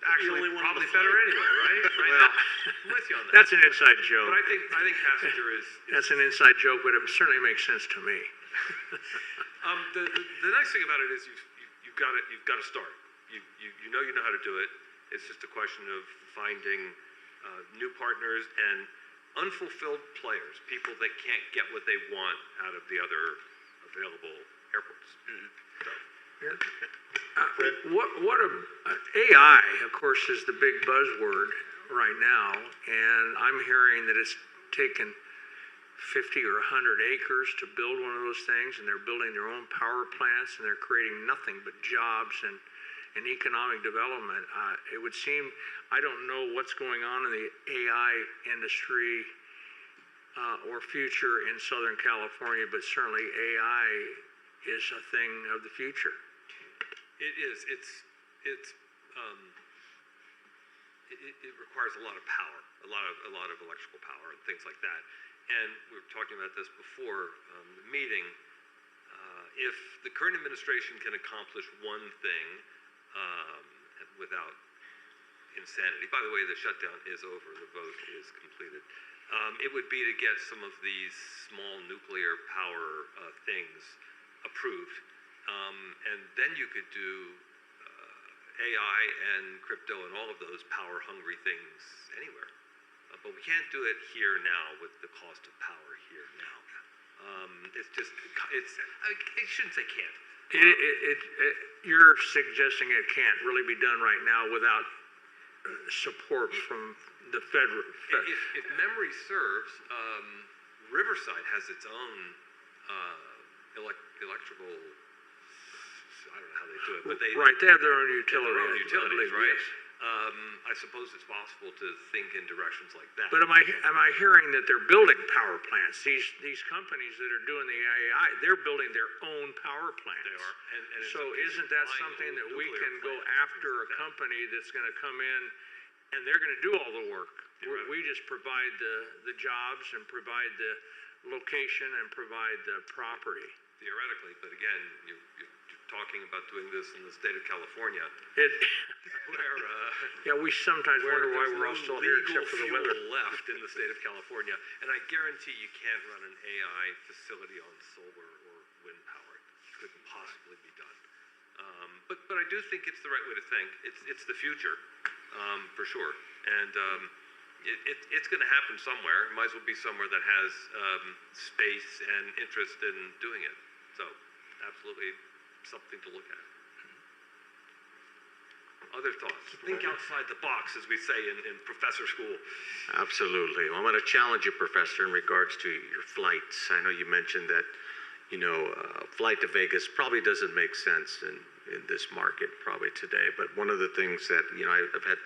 actually probably better anyway, right? Well, I'm with you on that. that's an inside joke. But I think passenger is That's an inside joke, but it certainly makes sense to me. The nice thing about it is you've got to start. You know how to do it. It's just a question of finding new partners, and unfulfilled players, people that can't get what they want out of the other available airports. AI, of course, is the big buzzword right now, and I'm hearing that it's taken 50 or 100 acres to build one of those things, and they're building their own power plants, and they're creating nothing but jobs and economic development. It would seem, I don't know what's going on in the AI industry or future in Southern California, but certainly AI is a thing of the future. It is. It requires a lot of power, a lot of electrical power and things like that. And we were talking about this before the meeting. If the current administration can accomplish one thing without insanity, by the way, the shutdown is over, the vote is completed, it would be to get some of these small nuclear power things approved. And then you could do AI and crypto and all of those power-hungry things anywhere. But we can't do it here now with the cost of power here now. I shouldn't say can't. You're suggesting it can't really be done right now without support from the federal. If memory serves, Riverside has its own electrical. I don't know how they do it, but they have their own utilities, right? Yes. I suppose it's possible to think in directions like that. But am I hearing that they're building power plants? These companies that are doing the AI, they're building their own power plants. They are. And so isn't that something that we can go after a company that's going to come in and they're going to do all the work? We just provide the jobs and provide the location and provide the property. Theoretically, but again, you're talking about doing this in the state of California. Yeah, we sometimes wonder why we're all still here except for the weather. Left in the state of California, and I guarantee you can't run an AI facility on solar or wind power. It couldn't possibly be done. But I do think it's the right way to think. It's the future, for sure, and it's going to happen somewhere. It might as well be somewhere that has space and interest in doing it. So, absolutely something to look at. Other thoughts? Think outside the box, as we say in professor school. Absolutely. Well, I'm going to challenge you, Professor, in regards to your flights. I know you mentioned that, flight to Vegas probably doesn't make sense in this market probably today. But one of the things that, I've had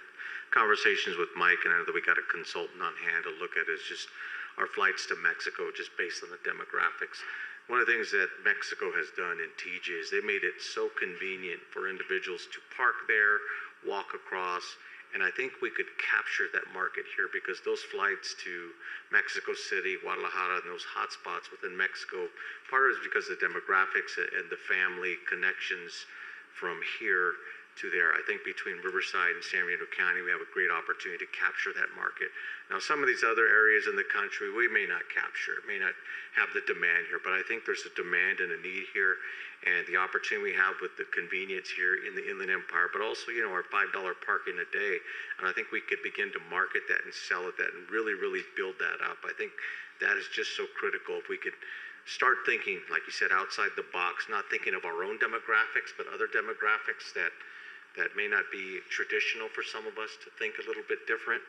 conversations with Mike, and I know that we got a consultant on hand to look at is just our flights to Mexico, just based on the demographics. One of the things that Mexico has done in TJ is they made it so convenient for individuals to park there, walk across, and I think we could capture that market here because those flights to Mexico City, Guadalajara, and those hot spots within Mexico, part of it is because of the demographics and the family connections from here to there. I think between Riverside and San Bernardino County, we have a great opportunity to capture that market. Now, some of these other areas in the country, we may not capture, may not have the demand here, but I think there's a demand and a need here, and the opportunity we have with the convenience here in the Inland Empire, but also, our $5 parking a day, and I think we could begin to market that and sell it that and really, really build that up. I think that is just so critical. If we could start thinking, like you said, outside the box, not thinking of our own demographics, but other demographics that may not be traditional for some of us to think a little bit different.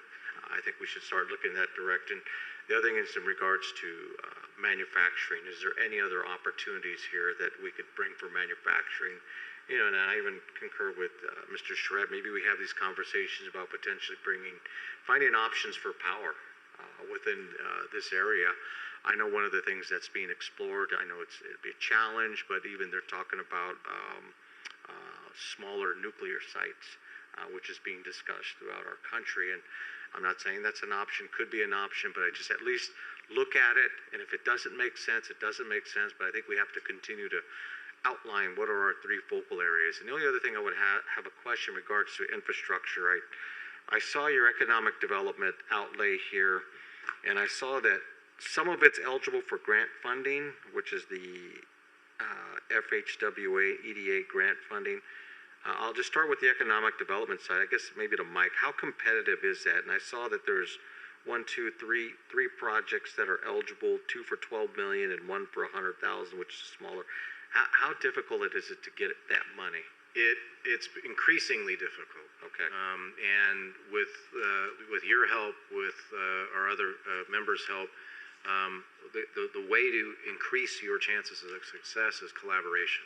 I think we should start looking in that direction. The other thing is in regards to manufacturing. Is there any other opportunities here that we could bring for manufacturing? And I even concur with Mr. Charette. Maybe we have these conversations about potentially finding options for power within this area. I know one of the things that's being explored, I know it'd be a challenge, but even they're talking about smaller nuclear sites, which is being discussed throughout our country. And I'm not saying that's an option, could be an option, but I just at least look at it. And if it doesn't make sense, it doesn't make sense. But I think we have to continue to outline what are our three focal areas. And the only other thing I would have a question in regards to infrastructure. I saw your economic development outlay here, and I saw that some of it's eligible for grant funding, which is the FHWA EDA grant funding. I'll just start with the economic development side. I guess maybe to Mike, how competitive is that? And I saw that there's three projects that are eligible, 2 for 12 million and 1 for 100,000, which is smaller. How difficult is it to get that money? It's increasingly difficult. Okay. And with your help, with our other members' help, the way to increase your chances of success is collaboration.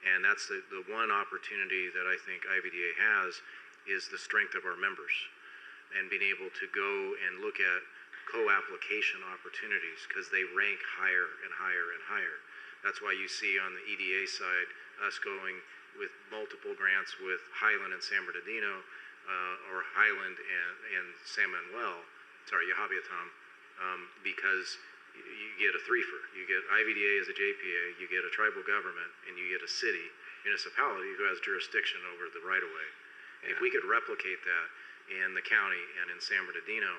And that's the one opportunity that I think IVDA has is the strength of our members and being able to go and look at co-application opportunities because they rank higher and higher and higher. That's why you see on the EDA side us going with multiple grants with Highland and San Bernardino, or Highland and San Manuel, Yahabiatam, because you get a threefer. You get IVDA as a JPA, you get a tribal government, and you get a municipality who has jurisdiction over the right-of-way. If we could replicate that in the county and in San Bernardino,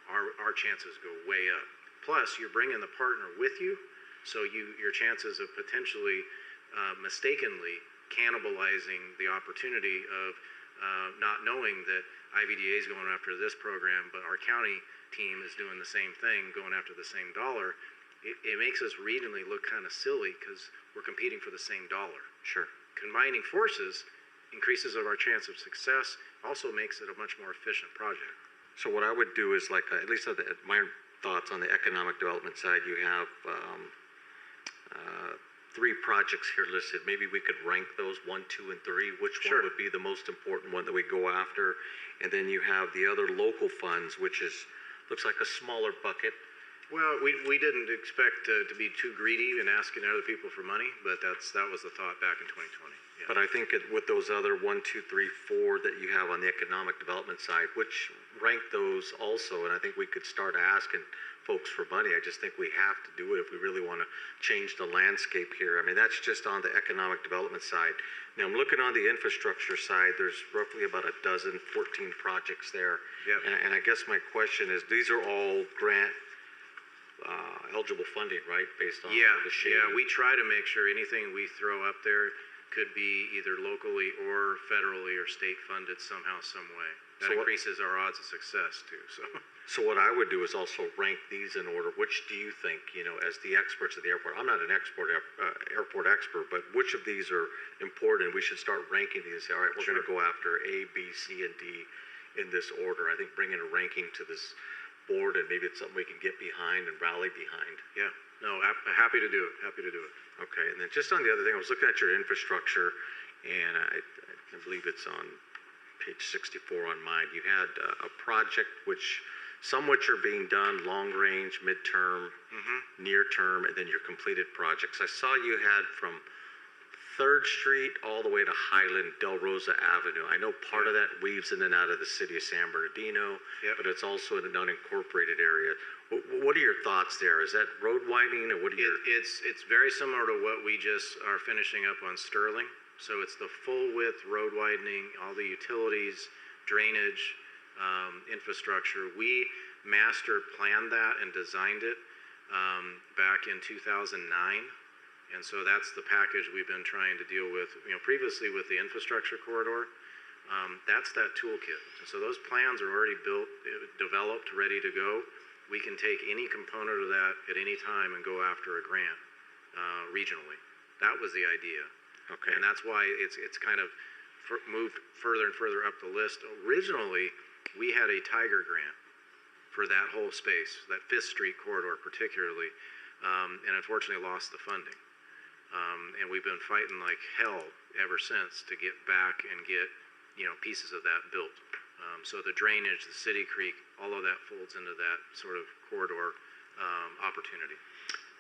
our chances go way up. Plus, you're bringing the partner with you, so your chances of potentially mistakenly cannibalizing the opportunity of not knowing that IVDA is going after this program, but our county team is doing the same thing, going after the same dollar, it makes us regionally look kind of silly because we're competing for the same dollar. Sure. Combining forces increases our chance of success, also makes it a much more efficient project. So what I would do is at least my thoughts on the economic development side, you have 3 projects here listed. Maybe we could rank those 1, 2, and 3. Which one would be the most important one that we go after? And then you have the other local funds, which looks like a smaller bucket. Well, we didn't expect to be too greedy in asking other people for money, but that was the thought back in 2020. Yeah. But I think with those other 1, 2, 3, 4 that you have on the economic development side, which rank those also, and I think we could start asking folks for money. I just think we have to do it if we really want to change the landscape here. I mean, that's just on the economic development side. Now, I'm looking on the infrastructure side. There's roughly about 14 projects there. Yep. And I guess my question is, these are all grant eligible funding, right? Based on the shading. Yeah, we try to make sure anything we throw up there could be either locally or federally or state funded somehow, some way. That increases our odds of success too. So what I would do is also rank these in order. Which do you think, as the experts at the airport? I'm not an airport expert, but which of these are important? We should start ranking these. All right, we're going to go after A, B, C, and D in this order. I think bringing a ranking to this board, and maybe it's something we can get behind and rally behind. Yeah, no, happy to do it. Happy to do it. Okay, and then just on the other thing, I was looking at your infrastructure, and I believe it's on page 64 on mine. You had a project some which are being done, long range, midterm, near term, and then your completed projects. I saw you had from 3rd Street all the way to Highland, Del Rosa Avenue. I know part of that weaves in and out of the city of San Bernardino, but it's also in an unincorporated area. What are your thoughts there? Is that road widening, or what are your... It's very similar to what we just are finishing up on Sterling. So it's the full width road widening, all the utilities, drainage, infrastructure. We master planned that and designed it back in 2009. And so that's the package we've been trying to deal with, previously with the infrastructure corridor. That's that toolkit. So those plans are already built, developed, ready to go. We can take any component of that at any time and go after a grant regionally. That was the idea. Okay. And that's why it's kind of moved further and further up the list. Originally, we had a Tiger grant for that whole space, that 5th Street corridor particularly, and unfortunately lost the funding. And we've been fighting like hell ever since to get back and get pieces of that built. So the drainage, the City Creek, all of that folds into that sort of corridor opportunity.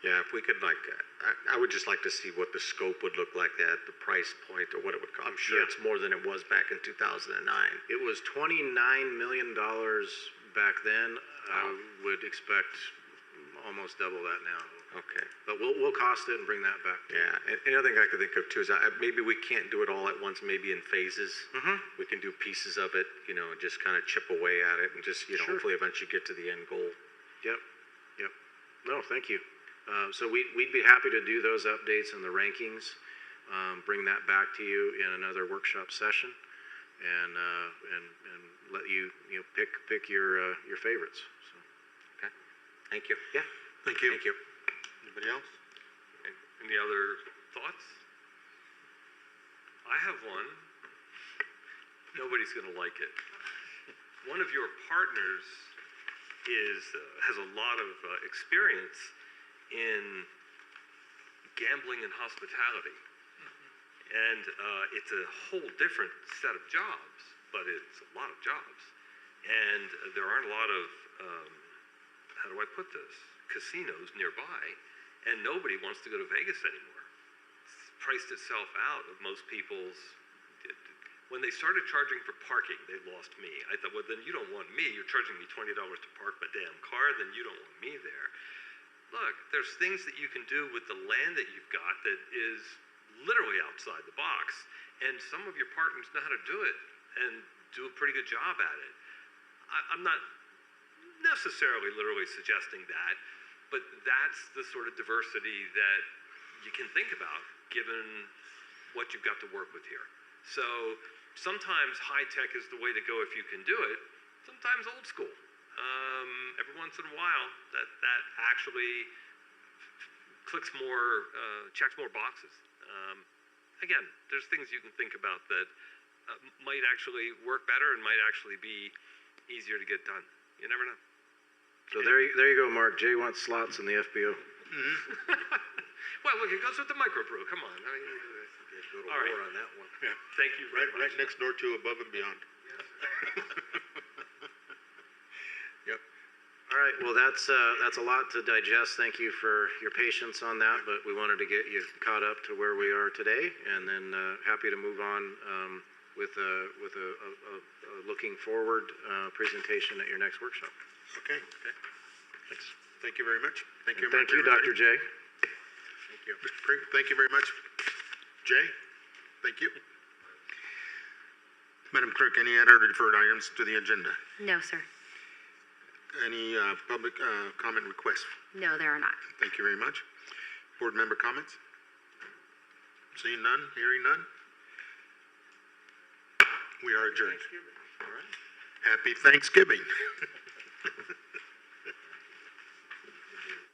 Yeah, if we could I would just like to see what the scope would look like, the price point, or what it would cost. I'm sure it's more than it was back in 2009. It was $29 million back then. I would expect almost double that now. Okay. But we'll cost it and bring that back. Yeah, and another thing I could think of too is maybe we can't do it all at once, maybe in phases. We can do pieces of it, and just kind of chip away at it and just, hopefully eventually get to the end goal. Yep. No, thank you. So we'd be happy to do those updates and the rankings. bring that back to you in another workshop session and let you, pick your favorites. So, Okay, thank you. yeah. Thank you. Thank you. Anybody else? Any other thoughts? I have one. Nobody's gonna like it. One of your partners has a lot of experience in gambling and hospitality. And it's a whole different set of jobs, but it's a lot of jobs. And there aren't a lot of, how do I put this, casinos nearby, and nobody wants to go to Vegas anymore. It's priced itself out of most people's, when they started charging for parking, they lost me. I thought, well, then you don't want me. You're charging me $20 to park my damn car, then you don't want me there. Look, there's things that you can do with the land that you've got that is literally outside the box, and some of your partners know how to do it and do a pretty good job at it. I'm not necessarily literally suggesting that, but that's the sort of diversity that you can think about given what you've got to work with here. So sometimes high tech is the way to go if you can do it, sometimes old school. Every once in a while that actually clicks more, checks more boxes. Again, there's things you can think about that might actually work better and might actually be easier to get done. You never know. So there you go, Mark. Jay wants slots in the FBO. Well, look, it goes with the microbrew. Come on. I mean, Go to all right. war on that one. Yeah. Thank you very Right much. next door to Above and Beyond. Yep. All right, well, that's a lot to digest. Thank you for your patience on that, but we wanted to get you caught up to where we are today, and then happy to move on with a looking forward presentation at your next workshop. Okay. Thanks. Thank you very much. Thank you. And thank you, Dr. J. Thank you. Mr. Craig, thank you very much. Jay, thank you. Madam Clerk, any other deferred items to the agenda? No, sir. Any public comment requests? No, there are not. Thank you very much. Board member comments? Seeing none, hearing none? We are adjourned. Happy Thanksgiving.